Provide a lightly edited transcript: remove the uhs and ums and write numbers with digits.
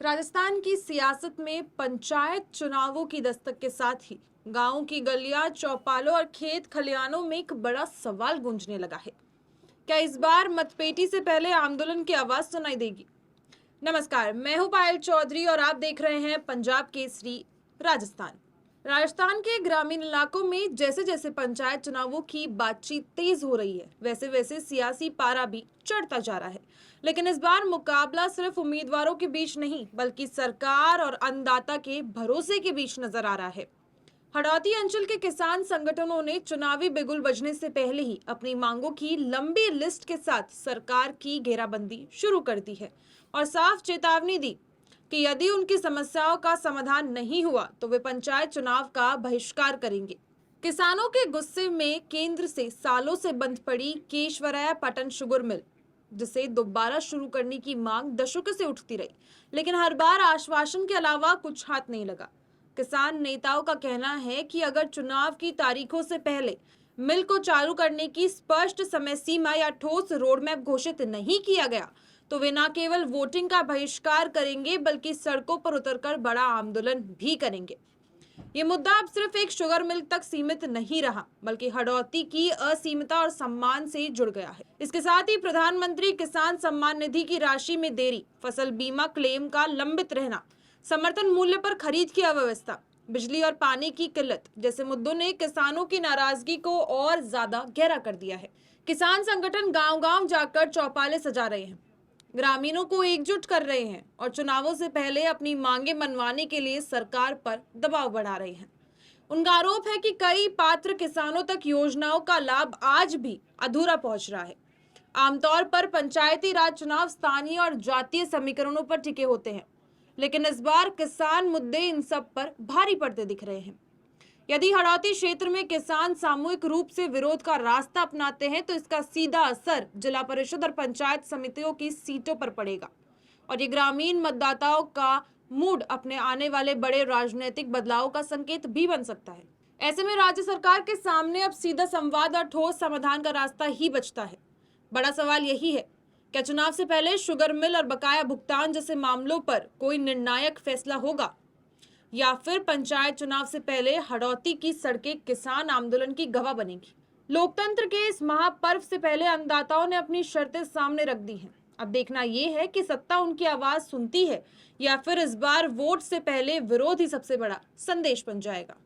राजस्थान की सियासत में पंचायत चुनावों की दस्तक के साथ ही गांवों की गलियां, चौपालों और खेत खलिहानों में एक बड़ा सवाल गूंजने लगा है। क्या इस बार मतपेटी से पहले आंदोलन की आवाज सुनाई देगी? नमस्कार, मैं हूं पायल चौधरी और आप देख रहे हैं पंजाब केसरी राजस्थान। राजस्थान के ग्रामीण इलाकों में जैसे जैसे पंचायत चुनावों की बातचीत तेज हो रही है, वैसे वैसे सियासी पारा भी चढ़ता जा रहा है। लेकिन इस बार मुकाबला सिर्फ उम्मीदवारों के बीच नहीं, बल्कि सरकार और अन्नदाता के भरोसे के बीच नजर आ रहा है। हड़ौती अंचल के किसान संगठनों ने चुनावी बिगुल बजने से पहले ही अपनी मांगों की लंबी लिस्ट के साथ सरकार की घेराबंदी शुरू कर दी है और साफ चेतावनी दी कि यदि उनकी समस्याओं का समाधान नहीं हुआ तो वे पंचायत चुनाव का बहिष्कार करेंगे। किसानों के गुस्से में केंद्र से सालों से बंद पड़ी केशवराय पटन शुगर मिल, जिसे दोबारा शुरू करने की मांग दशकों से उठती रही, लेकिन हर बार आश्वासन के अलावा कुछ हाथ नहीं लगा। किसान नेताओं का कहना है कि अगर चुनाव की तारीखों से पहले मिल को चालू करने की स्पष्ट समय सीमा या ठोस रोडमैप घोषित नहीं किया गया तो वे न केवल वोटिंग का बहिष्कार करेंगे बल्कि सड़कों पर उतरकर बड़ा आंदोलन भी करेंगे। ये मुद्दा अब सिर्फ एक शुगर मिल तक सीमित नहीं रहा, बल्कि हड़ौती की असीमता और सम्मान से जुड़ गया है। इसके साथ ही प्रधानमंत्री किसान सम्मान निधि की राशि में देरी, फसल बीमा क्लेम का लंबित रहना, समर्थन मूल्य पर खरीद की अव्यवस्था, बिजली और पानी की किल्लत जैसे मुद्दों ने किसानों की नाराजगी को और ज्यादा गहरा कर दिया है। किसान संगठन गांव-गांव जाकर चौपाले सजा रहे हैं, ग्रामीणों को एकजुट कर रहे हैं और चुनावों से पहले अपनी मांगे मनवाने के लिए सरकार पर दबाव बढ़ा रहे हैं। उनका आरोप है कि कई पात्र किसानों तक योजनाओं का लाभ आज भी अधूरा पहुंच रहा है। आमतौर पर पंचायती राज चुनाव स्थानीय और जातीय समीकरणों पर टिके होते हैं, लेकिन इस बार किसान मुद्दे इन सब पर भारी पड़ते दिख रहे हैं। यदि हड़ौती क्षेत्र में किसान सामूहिक रूप से विरोध का रास्ता अपनाते हैं तो इसका सीधा असर जिला परिषद और पंचायत समितियों की सीटों पर पड़ेगा और ये ग्रामीण मतदाताओं का मूड अपने आने वाले बड़े राजनीतिक बदलाव का संकेत भी बन सकता है। ऐसे में राज्य सरकार के सामने अब सीधा संवाद और ठोस समाधान का रास्ता ही बचता है। बड़ा सवाल यही है, क्या चुनाव से पहले शुगर मिल और बकाया भुगतान जैसे मामलों पर कोई निर्णायक फैसला होगा, या फिर पंचायत चुनाव से पहले हड़ौती की सड़कें किसान आंदोलन की गवाह बनेंगी। लोकतंत्र के इस महापर्व से पहले अन्नदाताओं ने अपनी शर्तें सामने रख दी हैं। अब देखना यह है कि सत्ता उनकी आवाज सुनती है या फिर इस बार वोट से पहले विरोध ही सबसे बड़ा संदेश बन जाएगा।